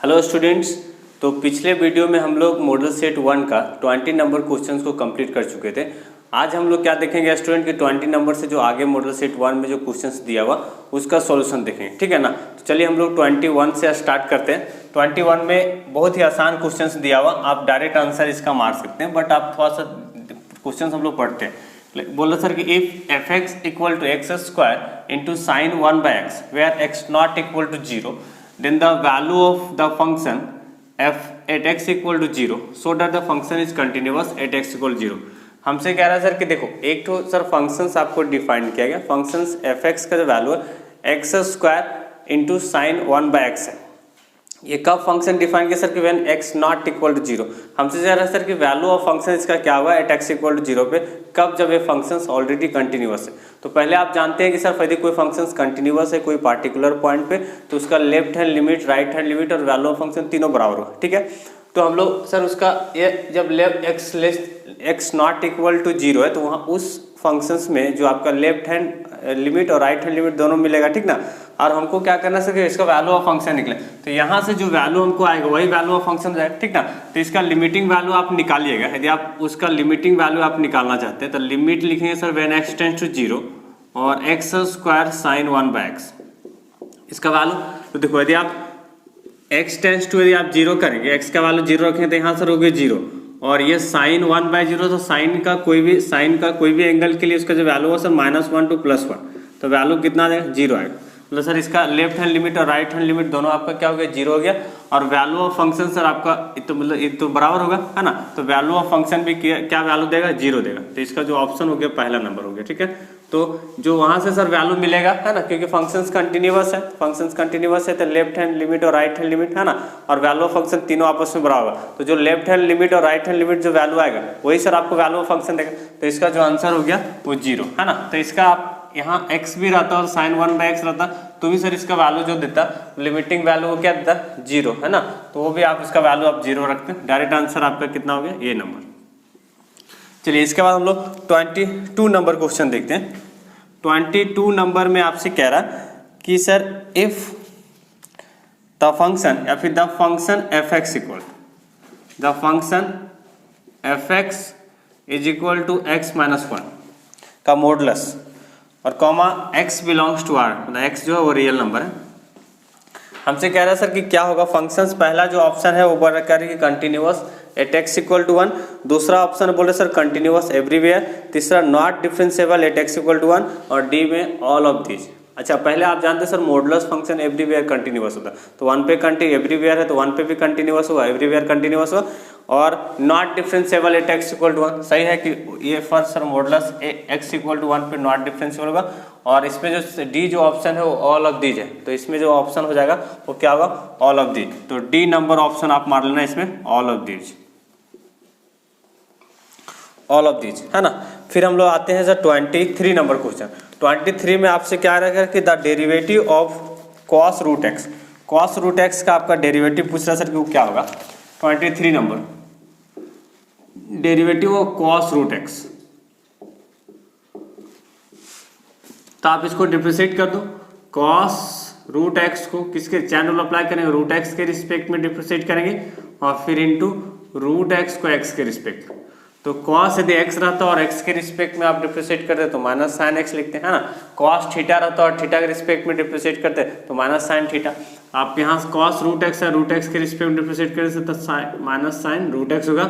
Hello students, तो पिछले video में हम लोग मॉडल सेट 1 का 20 नंबर क्वेश्चंस को कंप्लीट कर चुके थे। आज हम लोग क्या देखेंगे स्टूडेंट कि 20 नंबर से जो आगे मॉडल सेट 1 में जो क्वेश्चंस दिया हुआ उसका सॉल्यूशन देखेंगे, ठीक है ना। तो चलिए हम लोग 21 से स्टार्ट करते हैं। 21 में बहुत ही आसान क्वेश्चंस दिया हुआ, आप डायरेक्ट आंसर इसका मार सकते हैं, बट आप थोड़ा सा क्वेश्चन हम लोग पढ़ते हैं। बोला सर कि if f x equal to x square into sine 1/x where x not equal to 0, then the value of the function f at x equal to 0 so that the function is continuous at x equal to 0। हमसे कह रहा है sir कि देखो एक तो sir functions आपको define किया गया, फंक्शंस एफ एक्स का जो वैल्यू है x square into sine 1/x है। ये कब फंक्शन डिफाइन किया सर कि when x not equal to 0। हमसे कह रहा है सर कि वैल्यू ऑफ फंक्शन इसका क्या हुआ एट एक्स इक्वल टू 0 पे, कब, जब ये फंक्शंस ऑलरेडी कंटिन्यूअस है। तो पहले आप जानते हैं कि सर यदि कोई फंक्शंस कंटिन्यूअस है कोई पार्टिकुलर पॉइंट पे, तो उसका left hand limit, right hand limit और वैल्यू ऑफ फंक्शन तीनों बराबर होगा, ठीक है। तो हम लोग सर उसका ये जब left x not equal to 0 है तो वहाँ उस फंक्शंस में जो आपका लेफ्ट हैंड लिमिट और राइट हैंड लिमिट दोनों मिलेगा, ठीक ना। और हमको क्या करना है सर इसका वैल्यू ऑफ फंक्शन निकले, तो यहाँ से जो वैल्यू हमको आएगा वही वैल्यू ऑफ फंक्शन जाएगा, ठीक ना। तो इसका लिमिटिंग वैल्यू आप निकालिएगा, यदि आप उसका लिमिटिंग वैल्यू आप निकालना चाहते हैं तो लिमिट लिखेंगे sir when x tends to 0 और एक्स स्क्वायर साइन 1/x इसका वैल्यू। तो देखो यदि आप एक्स टेंड्स टू यदि आप 0 करेंगे, एक्स का वैल्यू 0 रखेंगे तो यहाँ सर हो गया 0, और ये साइन 1/0 तो साइन का कोई भी एंगल के लिए उसका जो वैल्यू हो सर -1 टू +1, तो वैल्यू कितना आएगा 0 आएगा। मतलब सर इसका लेफ्ट हैंड लिमिट और राइट हैंड लिमिट दोनों आपका क्या हो गया 0 हो गया, और वैल्यू ऑफ फंक्शन सर आपका तो बराबर होगा, है ना। तो वैल्यू ऑफ फंक्शन भी क्या वैल्यू देगा 0 देगा, तो इसका जो ऑप्शन हो गया पहला नंबर हो गया, ठीक है। तो जो वहां से सर वैल्यू मिलेगा, है ना, क्योंकि फंक्शंस कंटिन्यूअस है तो लेफ्ट हैंड लिमिट और राइट हैंड लिमिट, है ना, और वैल्यू ऑफ फंक्शन तीनों आपस में बराबर। तो जो लेफ्ट हैंड लिमिट और राइट हैंड लिमिट जो वैल्यू आएगा वही सर आपको वैल्यू ऑफ फंक्शन देगा, तो इसका जो आंसर हो गया वो 0, है ना। तो इसका आप यहाँ x भी रहता और साइन 1/x रहता तो भी सर इसका वैल्यू जो देता लिमिटिंग वैल्यू वो क्या देता 0, है ना। तो वो भी आप इसका वैल्यू आप 0 रखते हैं, डायरेक्ट आंसर आपका कितना हो गया ये नंबर। चलिए इसके बाद हम लोग 22 नंबर क्वेश्चन देखते हैं। 22 नंबर में आपसे कह रहा कि सर इफ द फंक्शन या फिर the function f x is equal to x-1 का मॉडुलस और comma x belongs to r, मतलब x जो है वो रियल नंबर है। हमसे कह रहा है सर कि क्या होगा फंक्शंस, पहला जो ऑप्शन है वो बोल रहा है कि continuous at x equal to 1, दूसरा ऑप्शन बोल रहे सर कंटिन्यूअस एवरीवेयर, तीसरा not differentiable at x equal to 1 और डी में ऑल ऑफ दीज। अच्छा पहले आप जानते हैं sir modulus function everywhere continuous होता है, तो 1 पे एवरीवेयर है तो 1 पे भी कंटिन्यूअस होगा, एवरीवेयर कंटिन्यूअस होगा, और not differentiable at x equal to 1 सही है कि ये first sir modulus x equal to 1 पे नॉट डिफरेंशिएबल होगा, और इसमें जो डी जो ऑप्शन है वो ऑल ऑफ दीज है, तो इसमें जो ऑप्शन हो जाएगा वो क्या होगा ऑल ऑफ दीज। तो डी नंबर ऑप्शन आप मार लेना इसमें ऑल ऑफ दीज, है ना। फिर हम लोग आते हैं सर 23 नंबर क्वेश्चन। 23 में आपसे क्या रहेगा कि the derivative of cos root x का आपका डेरिवेटिव पूछ रहा है सर कि वो क्या होगा। 23 number derivative of cos root x, तो आप इसको डिफरेंशिएट कर दो। cos रूट एक्स को किसके चैन रूल अप्लाई करेंगे, रूट एक्स के रिस्पेक्ट में डिफरेंशिएट करेंगे, और फिर इनटू रूट एक्स को एक्स के रिस्पेक्ट में। तो cos यदि x रहता और x के रिस्पेक्ट में आप डिफरेंशिएट करते तो माइनस साइन x लिखते हैं, है ना। cos थीटा रहता और थीटा के रिस्पेक्ट में डिफरेंशिएट करते तो माइनस साइन थीटा। आप यहाँ cos रूट एक्स है, रूट एक्स के रिस्पेक्ट में डिफरेंशिएट करते तो माइनस साइन रूट एक्स होगा,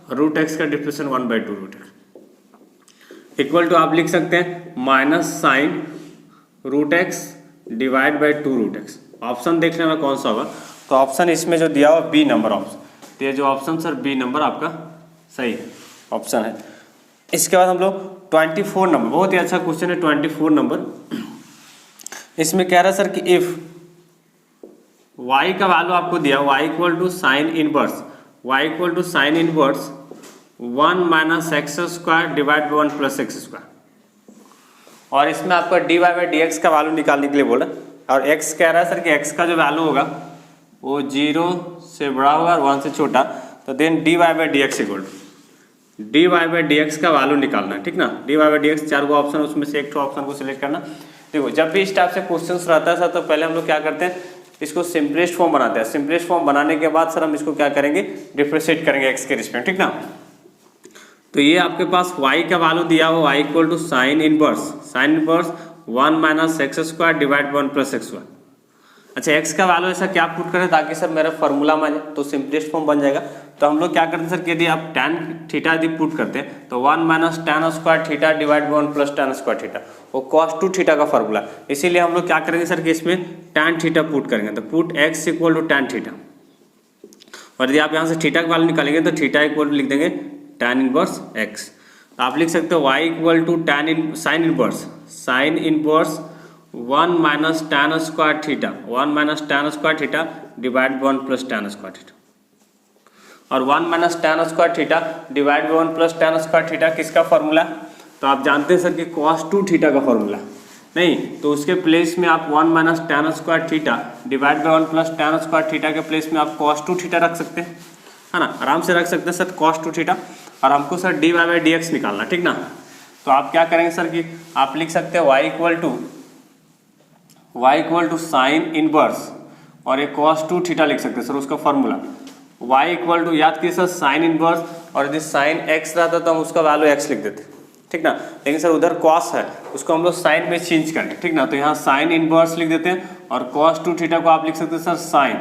और रूट एक्स का differentiation 1/2 root x equal to आप लिख सकते हैं minus sine root x divide by 2 root x. Option देख लेना कौन सा होगा, तो ऑप्शन इसमें जो दिया हुआ बी नंबर ऑप्शन, तो ये जो ऑप्शन सर बी नंबर आपका सही ऑप्शन है। इसके बाद हम लोग 24 नंबर, बहुत ही अच्छा क्वेश्चन है 24 नंबर। इसमें कह रहा है सर कि इफ y का वैल्यू आपको दिया y equal to sine inverse 1 minus x square divide by 1 plus x square, और इसमें आपका dy/dx का वैल्यू निकालने के लिए बोला, और x कह रहा है सर कि x का जो वैल्यू होगा वो 0 से बड़ा होगा और 1 से छोटा, तो then dy/dx equal to dy/dx का वैल्यू निकालना है, ठीक ना। dy/dx 4 गो ऑप्शन, उसमें से एक ऑप्शन को सिलेक्ट करना। देखो जब भी इस टाइप से क्वेश्चंस रहता है सर तो पहले हम लोग क्या करते हैं इसको सिंपलेस्ट फॉर्म बनाते हैं। सिंपलेस्ट फॉर्म बनाने के बाद सर हम इसको क्या करेंगे, डिफ्रेंशिएट करेंगे एक्स के रिस्पेक्ट, ठीक ना। तो ये आपके पास y का वैल्यू दिया हुआ y equal to sine inverse 1 minus x square divide 1 plus x square. अच्छा x का वैल्यू ऐसा क्या पुट करें ताकि सर मेरा फॉर्मूला में आ जाए, तो सिंपलेस्ट फॉर्म बन जाएगा। तो हम लोग क्या करते हैं सर कि यदि आप tan थीटा यदि पुट करते हैं तो 1 minus tan square theta divide 1 plus tan square theta, वो cos 2 थीटा का फॉर्मूला। इसीलिए हम लोग क्या करेंगे सर कि इसमें tan थीटा पुट करेंगे, तो put x equal to tan theta, और यदि आप यहाँ से थीटा का वैल्यू निकालेंगे तो थीटा इक्वल टू लिख देंगे tan इनवर्स x। तो आप लिख सकते हो y equal to sine inverse 1 minus tan square theta, 1 minus tan square theta divide 1 plus tan square theta, और 1 minus tan square theta divide 1 plus tan square theta किसका formula, तो आप जानते हैं सर कि cos 2 थीटा का formula नहीं, तो उसके प्लेस में आप 1 minus tan square theta divide by 1 plus tan square theta के प्लेस में आप cos 2 थीटा रख सकते हैं, है ना, आराम से रख सकते हैं सर cos 2 थीटा। और हमको सर dy बाई dx निकालना, ठीक ना। तो आप क्या करेंगे सर कि आप लिख सकते हैं y equal to sine inverse, और एक cos 2 थीटा लिख सकते हैं सर उसका फॉर्मूला। y इक्वल टू याद कीजिए सर साइन इनवर्स, और यदि साइन x रहता तो हम उसका वैल्यू x लिख देते, ठीक ना। लेकिन सर उधर cos है, उसको हम लोग साइन में चेंज करेंगे, ठीक ना। तो यहाँ साइन इनवर्स लिख देते हैं, और cos 2 थीटा को आप लिख सकते हैं sir sine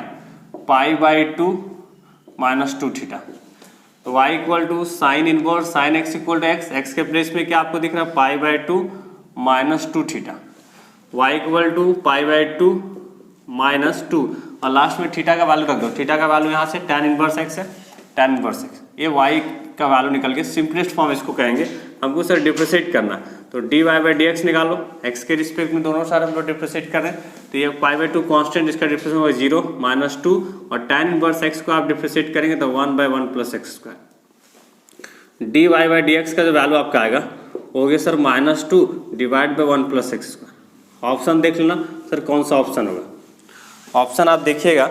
pi by 2 minus 2 theta. तो y equal to sine inverse sine x equal to x के प्लेस में क्या आपको दिख रहा है pi by 2 minus 2 theta, y equal to pi by 2 minus 2, और लास्ट में थीटा का वैल्यू रख दो। थीटा का वैल्यू यहाँ से tan इनवर्स x है, tan इनवर्स x, ये y का वैल्यू निकल के सिंपलेस्ट फॉर्म इसको कहेंगे। हमको सर डिफ्रेंशिएट करना, तो dy बाई dx निकालो, x के रिस्पेक्ट में दोनों सारे हम लोग डिफ्रेंशिएट कर रहे हैं। तो ये पाई बाई 2 कॉन्स्टेंट, इसका डिफ्रेंशिएट होगा 0 माइनस 2, और tan इनवर्स x को आप डिफ्रेंशिएट करेंगे तो 1 by 1 plus x square. dy by dx का जो वैल्यू आपका आएगा वो हो गया sir minus 2 divide by 1 plus x square. Option देख लेना सर कौन सा ऑप्शन होगा। ऑप्शन आप देखिएगा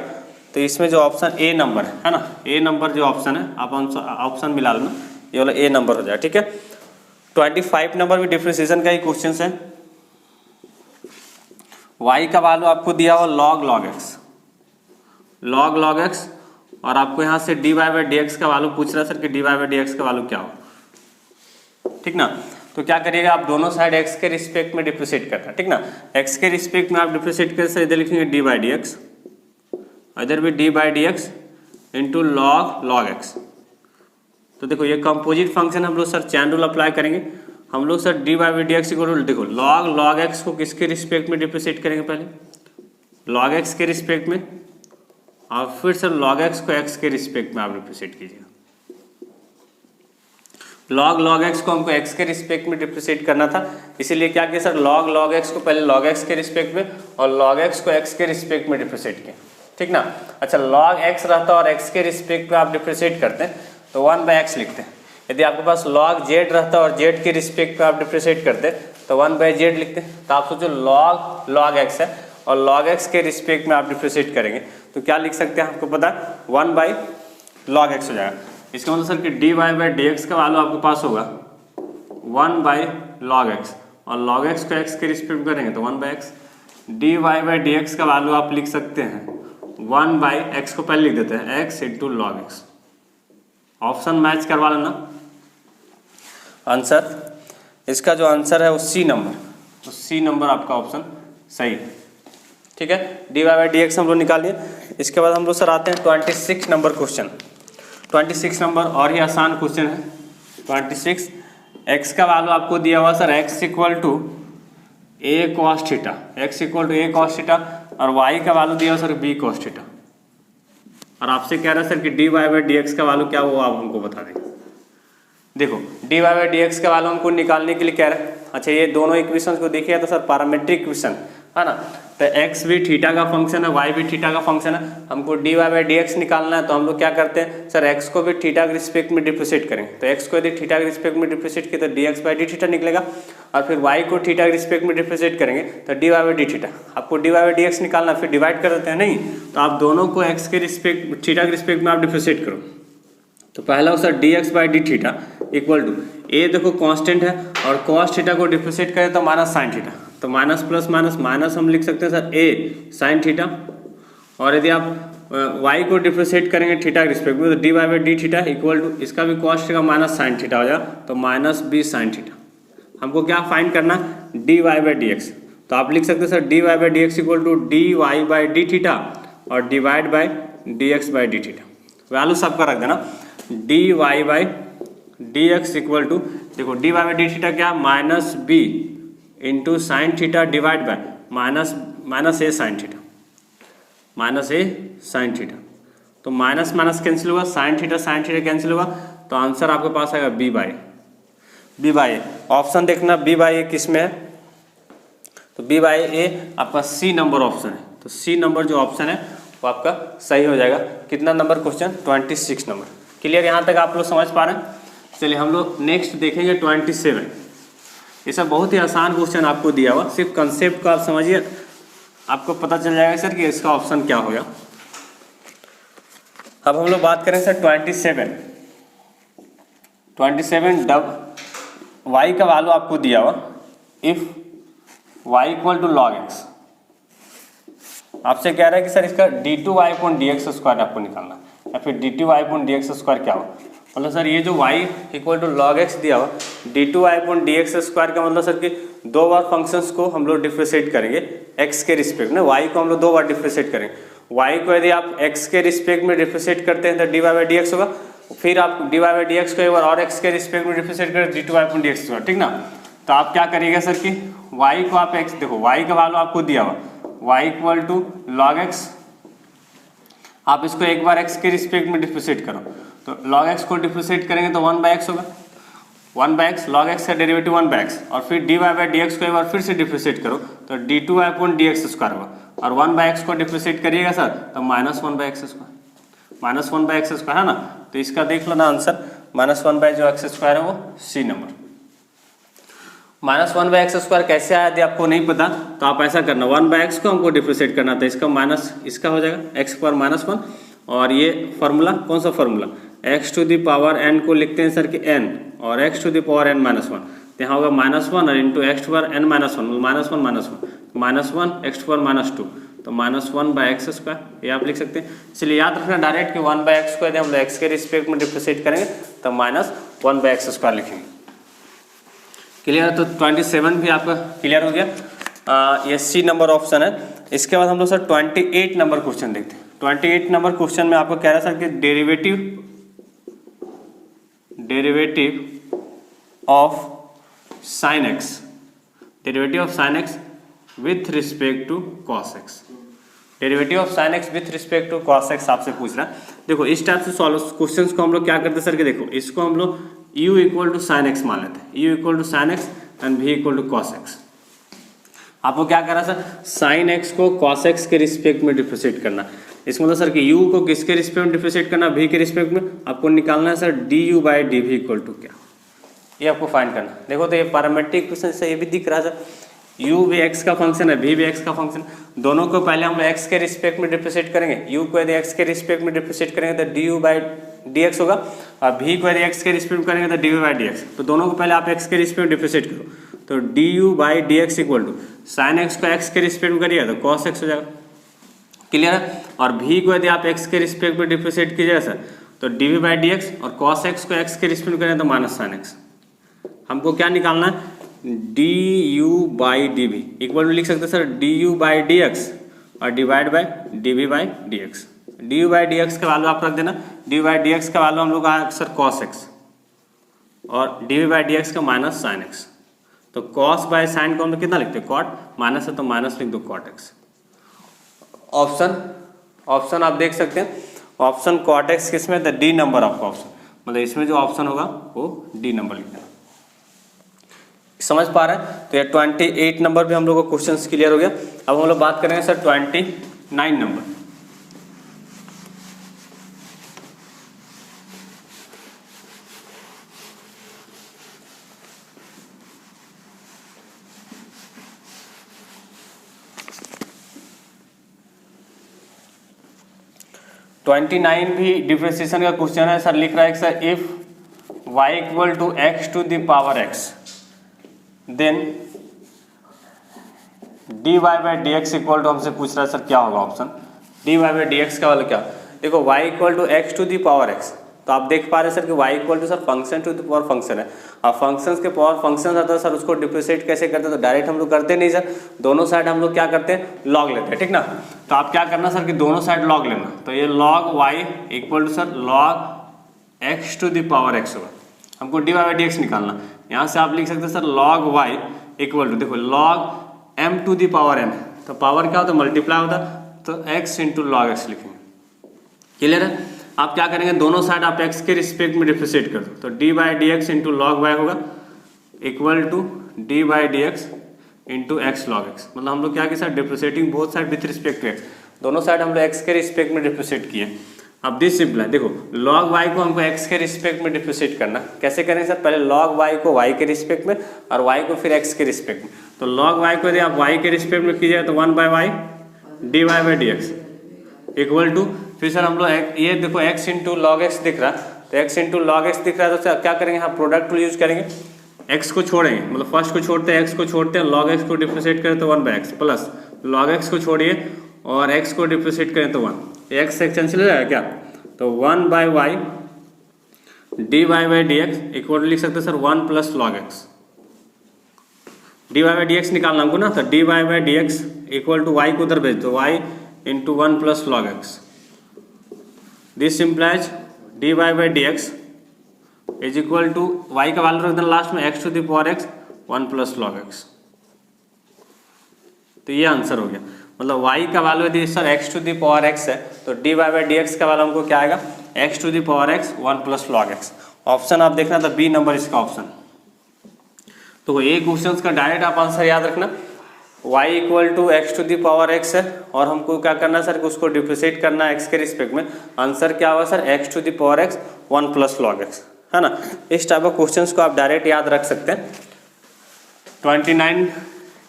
तो इसमें जो ऑप्शन ए नंबर है ना, ए नंबर जो ऑप्शन है आप ऑप्शन मिला लेना, ये वाला ए नंबर हो जाए, ठीक है। 25 नंबर भी डिफ्रेंशिएशन का ही क्वेश्चन है। y का वैल्यू आपको दिया हुआ log x, और आपको यहाँ से dy बाई dx का वैल्यू पूछ रहा है सर कि dy बाई dx का वैल्यू क्या हो, ठीक ना। तो क्या करिएगा आप दोनों साइड x के रिस्पेक्ट में डिफ्रेंशिएट करना, ठीक ना। x के रिस्पेक्ट में आप डिफ्रेंशिएट कर सर इधर लिखेंगे dy बाई dx, इधर भी dy by dx into log x। तो देखो ये कंपोजिट फंक्शन हम लोग सर चैन रूल अप्लाई करेंगे। हम लोग sir dy by dx equal देखो log x को किसके रिस्पेक्ट में डिफ्रेंशिएट करेंगे, पहले log x के रिस्पेक्ट में, और फिर सर log x को x के रिस्पेक्ट में आप डिफ्रेंशिएट कीजिएगा। log x को हमको x के रिस्पेक्ट में डिफ्रेंशिएट करना था, इसीलिए क्या किया सर log x को पहले log x के रिस्पेक्ट में और log x को x के रिस्पेक्ट में डिफ्रेंशिएट किया, ठीक ना। अच्छा log x रहता और x के रिस्पेक्ट में आप डिफ्रेंशिएट करते हैं तो 1 बाई x लिखते हैं। यदि आपके पास log z रहता और z के रिस्पेक्ट में आप डिफ्रेंशिएट करते तो 1 बाई z लिखते हैं। तो आप सोचो log x है और log x के रिस्पेक्ट में आप डिफ्रेंशिएट करेंगे तो क्या लिख सकते हैं, आपको पता है 1 बाई log x हो जाएगा। इसका मतलब सर कि dy बाई dx का वैल्यू आपके पास होगा 1 बाई log x, और log x को x के रिस्पेक्ट करेंगे तो 1 by x। dy by dx का वैल्यू आप लिख सकते हैं 1 बाई x को पहले लिख देते हैं x into log x। Option match करवा लेना। आंसर इसका जो आंसर है वो सी नंबर, तो सी नंबर आपका ऑप्शन सही है, ठीक है। dy बाई dx हम लोग निकालिए। इसके बाद हम लोग सर आते हैं 26 नंबर क्वेश्चन। 26 नंबर और ही आसान क्वेश्चन है। 26 x का वैल्यू आपको दिया हुआ sir x equal to a cos theta, x equal to a cos theta, और y का वैल्यू दिया हुआ सर b cos थीटा, और आपसे कह रहा है सर कि dy बाई dx का वैल्यू क्या हुआ आप हमको बता देंगे। देखो dy बाई dx का वैल्यू हमको निकालने के लिए कह रहा है। अच्छा ये दोनों इक्वेशन को देखिए तो सर पैरामीट्रिक इक्वेशन है ना, तो x भी थीटा का फंक्शन है, y भी थीटा का फंक्शन है। हमको dy बाई dx निकालना है तो हम लोग क्या करते हैं सर x को भी थीटा के रिस्पेक्ट में डिफ्रेंशिएट करेंगे। तो x को यदि थीटा के रिस्पेक्ट में डिफ्रेंशिएट किया तो dx बाई डी थीटा निकलेगा, और फिर y को थीटा के रिस्पेक्ट में डिफ्रेंशिएट करेंगे तो dy बाई डी थीटा। आपको dy बाई dx निकालना फिर डिवाइड कर देते हैं, नहीं तो आप दोनों को x के रिस्पेक्ट थीटा के रिस्पेक्ट में आप डिफ्रेंशिएट करो। तो पहला हो sir dx by d theta equal to a देखो कांस्टेंट है और cos थीटा को डिफ्रेंशिएट करें तो माइनस साइन थीटा, तो माइनस प्लस माइनस माइनस हम लिख सकते हैं सर a साइन थीटा, और यदि आप y को डिफ्रेंशिएट करेंगे थीटा के रिस्पेक्ट में तो dy by d theta equal to इसका भी कॉस्ट का माइनस साइन थीटा हो जाएगा, तो माइनस बी साइन थीटा। हमको क्या फाइंड करना, dy बाई डी एक्स। तो आप लिख सकते हैं sir dy by d x equal to dy by d theta और divide by dx by d theta. Value सबका रख देना, dy by d x equal to, देखो dy बाई डी थीटा क्या, minus b into sine theta divide by minus a sine theta, minus a sine theta. तो minus minus cancel होगा, sine theta cancel होगा, तो answer आपके पास आएगा b by A. Option देखना बी बाई ए किस में है, तो बी बाई ए आपका सी नंबर ऑप्शन है। तो सी नंबर जो ऑप्शन है वो आपका सही हो जाएगा। कितना नंबर क्वेश्चन, 26 नंबर। क्लियर, यहाँ तक आप लोग समझ पा रहे हैं। चलिए हम लोग नेक्स्ट देखेंगे 27। ये सब बहुत ही आसान क्वेश्चन आपको दिया हुआ, सिर्फ कंसेप्ट को आप समझिए, आपको पता चल जाएगा सर कि इसका ऑप्शन क्या होगा। अब हम लोग बात करें सर 27 डब y का वैल्यू आपको दिया हुआ, if y equal to log x. आपसे कह रहा है कि सर इसका d2y upon D x square आपको निकालना, या फिर d2y upon D x square क्या होगा। मतलब सर ये जो y equal to log x दिया हुआ, d2y upon D x square का मतलब सर कि दो बार फंक्शंस को हम लोग डिफ्रेंशिएट करेंगे x के रिस्पेक्ट में, y को हम लोग दो बार डिफ्रेंशिएट करेंगे। y को यदि आप x के रिस्पेक्ट में डिफ्रेंशिएट करते हैं तो dy बाई डी एक्स होगा, फिर आप dy बाई डी एक्स को एक बार और x के रिस्पेक्ट में डिफ्रेंशिएट करें d2y अपॉन डी एक्स होगा, ठीक ना। तो आप क्या करिएगा सर कि y को आप x, देखो y का वैल्यू आपको दिया हुआ y equal to log x, आप इसको एक बार x के रिस्पेक्ट में डिफ्रेंशिएट करो, तो log x को डिफ्रेंशिएट करेंगे तो 1/x होगा, 1/x log x का डेरिवेटिव 1/x, और फिर dy बाई डी एक्स को एक बार फिर से डिफ्रेंशिएट करो तो d2y upon D x square होगा, और 1/x को डिफ्रेंशिएट करिएगा सर तो -1/x स्क्वायर है ना। तो इसका देख लो ना आंसर, -1/x स्क्वायर है वो सी नंबर। -1/x स्क्वायर कैसे आया यदि आपको नहीं पता तो आप ऐसा करना, 1/x को हमको डिफ्रेंशिएट करना था, इसका माइनस इसका हो जाएगा x पर -1, और ये फार्मूला कौन सा formula, x to the power n को लिखते हैं सर कि n, और x to the power n -1, तो यहाँ होगा -1 और into x to power n -1, -1 x to power -2, तो -1/x स्क्वायर, ये आप लिख सकते हैं। इसलिए याद रखना डायरेक्ट कि 1/x को यदि हम लोग x के रिस्पेक्ट में डिफ्रेंशिएट करेंगे तो -1/x स्क्वायर लिखेंगे। क्लियर, तो 27 भी आपका क्लियर हो गया। ये सी नंबर ऑप्शन है। इसके बाद हम लोग सर 28 नंबर क्वेश्चन देखते हैं। 28 नंबर क्वेश्चन में आपको कह रहा है सर कि derivative of sine x with respect to cos x, derivative of sine x with respect to cos x आपसे पूछ रहा है। देखो इस टाइप से सॉल्व क्वेश्चंस को हम लोग क्या करते हैं सर कि देखो इसको हम लोग u equal to sine x मान लेते हैं, u equal to sine x and v equal to cos x. आपको क्या करना सर, साइन एक्स को कॉस एक्स के रिस्पेक्ट में डिफ्रेंशिएट करना। इसका मतलब सर कि u को किसके रिस्पेक्ट में डिफ्रेंशिएट करना, v के रिस्पेक्ट में। आपको निकालना है sir du by d v equal to क्या, ये आपको फाइंड करना। देखो तो ये पैरामेट्रिक इक्वेशन से ये भी दिख रहा है सर, u भी x का फंक्शन है, v भी x का फंक्शन, दोनों को पहले हम x के रिस्पेक्ट में डिफ्रेंशिएट करेंगे। u को यदि x के रिस्पेक्ट में डिफ्रेंशिएट करेंगे तो du बाई dx होगा, और v को यदि x के रिस्पेक्ट में करेंगे तो dv बाई dx। तो दोनों को पहले आप x के रिस्पेक्ट में डिफ्रेंशिएट करो, तो du by dx equal to sine x को x के रिस्पेक्ट में करिएगा तो cos x हो जाएगा। क्लियर है। और v को यदि आप x के रिस्पेक्ट में डिफ्रेंशिएट कीजिएगा सर तो dv बाई dx, और cos x को x के रिस्पेक्ट में करेंगे तो माइनस साइन x। हमको क्या निकालना है, du by d v equal to लिख सकते हैं sir du by d x और divide by dv by d x. du by d x का वैल्यू आप रख देना, du बाई डी एक्स का वैल्यू हम लोग आया सर cos x, और dv बाई डी एक्स का माइनस साइन x। तो cos बाई साइन को हम लोग कितना लिखते हैं, cot, माइनस है तो माइनस लिख दो cot x। ऑप्शन आप देख सकते हैं, ऑप्शन cot x किसमें, तो डी नंबर आपका ऑप्शन, मतलब इसमें जो ऑप्शन होगा वो डी नंबर लिखना। समझ पा रहे हैं। तो ये 28 नंबर भी हम लोग को क्वेश्चंस क्लियर हो गया। अब हम लोग बात करेंगे सर 29 नंबर। भी डिफरेंशिएशन का क्वेश्चन है सर। लिख रहा है sir if y equal to x to the power x then dy by d x equal to, हमसे पूछ रहा है सर क्या होगा option, d y by d x का वाला क्या, देखो y equal to x to the power x, तो आप देख पा रहे सर कि y equal to sir function to the power function है। अब फंक्शंस के पावर फंक्शन आता है सर, उसको डिफ्रेंशिएट कैसे करते हैं, तो डायरेक्ट हम लोग करते नहीं सर, दोनों साइड हम लोग क्या करते हैं, लॉग लेते हैं, ठीक ना। तो आप क्या करना सर कि दोनों साइड लॉग लेना, तो ये log y equal to sir log x to the power x होगा, हमको d y by d x निकालना। यहाँ से आप लिख सकते हैं sir log y equal to, देखो log m to the power m, तो पावर क्या होता है, मल्टीप्लाई होता है, तो x इंटू लॉग एक्स लिखेंगे। क्लियर है। आप क्या करेंगे, दोनों साइड आप x के रिस्पेक्ट में डिफ्रेंशिएट कर दो, तो d by d x into log y होगा equal to d by d x into x log x. मतलब हम लोग क्या किया sir, differentiating both side with respect to x, दोनों साइड हम लोग x के रिस्पेक्ट में डिफ्रेंशिएट किए। अब दिस सिंपल है, देखो log y को हमको x के रिस्पेक्ट में डिफ्रेंशिएट करना, कैसे करेंगे सर, पहले log y को y के रिस्पेक्ट में और y को फिर x के रिस्पेक्ट में। तो log y को यदि आप y के रिस्पेक्ट में कीजिए तो 1 by y d y by d x equal to, फिर सर हम लोग ये देखो x इंटू लॉग एक्स दिख रहा है, तो x इंटू लॉग एक्स दिख रहा है, तो सर क्या करेंगे, हम प्रोडक्ट रूल यूज करेंगे, x को छोड़ेंगे, मतलब फर्स्ट को छोड़ते हैं, x को छोड़ते हैं, log x को डिफ्रेंशिएट करें तो 1 by x plus log x को छोड़िए और x को डिफ्रेंशिएट करें तो 1, x से कैंसिल हो जाएगा क्या, तो 1 by y d y by d x equal लिख सकते हैं sir 1 plus log x. D y by d x निकालना हमको ना, तो d y by d x equal to y को उधर भेज दो, y into 1 plus log x. This implies d y by d x is equal to y का value रख देना लास्ट में x to the power x 1 plus log x. तो ये आंसर हो गया, मतलब y का वैल्यू यदि sir x to the power x है तो d y by d x का वैल्यू हमको क्या आएगा, x to the power x 1 plus log x. Option आप देखना था बी नंबर इसका ऑप्शन। तो ये क्वेश्चन का डायरेक्ट आप आंसर याद रखना, y equal to x to the power x है और हमको क्या करना है सर कि उसको डिफ्रेंशिएट करना है x के रिस्पेक्ट में, आंसर क्या होगा sir x to the power x 1 plus log x, है ना। इस टाइप ऑफ क्वेश्चन को आप डायरेक्ट याद रख सकते हैं। 29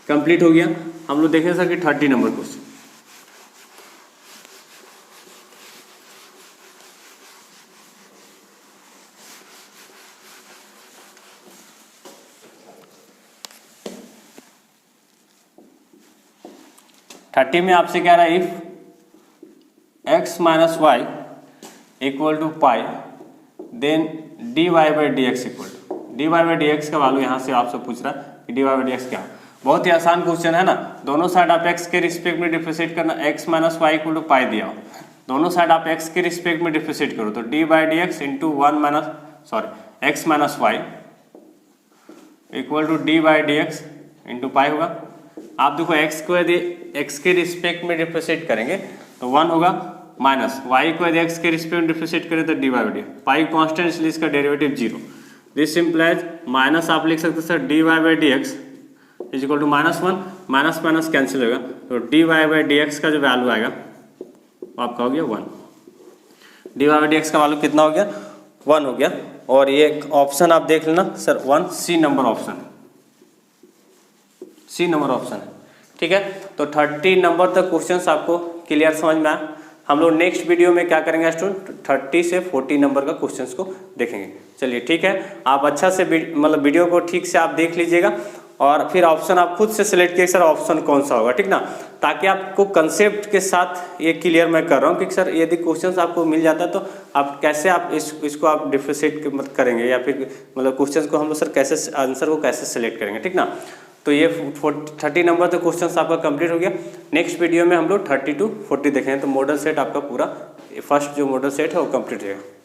कंप्लीट हो गया। हम लोग देखें सर कि 30 नंबर क्वेश्चन, में आपसे कह रहा है if x minus y equal to pi then d y by d x equal to, d y by d x का वैल्यू यहाँ से आपसे पूछ रहा है कि d y by d x क्या है। बहुत ही आसान क्वेश्चन है ना, दोनों साइड आप x के रिस्पेक्ट में डिफ्रेंशिएट करना, x minus y equal to pi दिया हो, दोनों साइड आप x के रिस्पेक्ट में डिफ्रेंशिएट करो तो d by d x into x minus y equal to d by d x into pi होगा। आप देखो x को यदि x के रिस्पेक्ट में डिफ्रेंशिएट करेंगे तो 1 होगा, माइनस y को यदि x के रिस्पेक्ट में डिफ्रेंशिएट करें तो d by D, pi constant इसलिए इसका डेरिवेटिव 0। दिस इम्प्लाइज माइनस आप लिख सकते sir d y by d x is equal to -1, minus minus cancel होगा, तो d y by d x का जो वैल्यू आएगा वो आपका हो गया 1। D y by d x का वैल्यू कितना हो गया, 1 हो गया। और ये ऑप्शन आप देख लेना sir 1 C number option, C number option है, ठीक है। तो 30 नंबर तक क्वेश्चंस आपको क्लियर समझ में आया। हम लोग नेक्स्ट वीडियो में क्या करेंगे स्टूडेंट, 30 से 40 नंबर का क्वेश्चंस को देखेंगे। चलिए ठीक है, आप अच्छा से मतलब वीडियो को ठीक से आप देख लीजिएगा और फिर ऑप्शन आप खुद से सिलेक्ट कीजिए सर ऑप्शन कौन सा होगा, ठीक ना, ताकि आपको कंसेप्ट के साथ ये क्लियर मैं कर रहा हूँ कि सर यदि क्वेश्चंस आपको मिल जाता है तो आप कैसे आप इसको आप डिफ्रेंशिएट करेंगे या फिर मतलब क्वेश्चंस को हम लोग सर कैसे आंसर को कैसे सिलेक्ट करेंगे, ठीक ना। तो ये 30 नंबर तक क्वेश्चंस आपका कंप्लीट हो गया। नेक्स्ट वीडियो में हम लोग 30 to 40 देखेंगे, तो मॉडल सेट आपका पूरा फर्स्ट जो मॉडल सेट है वो कंप्लीट रहेगा।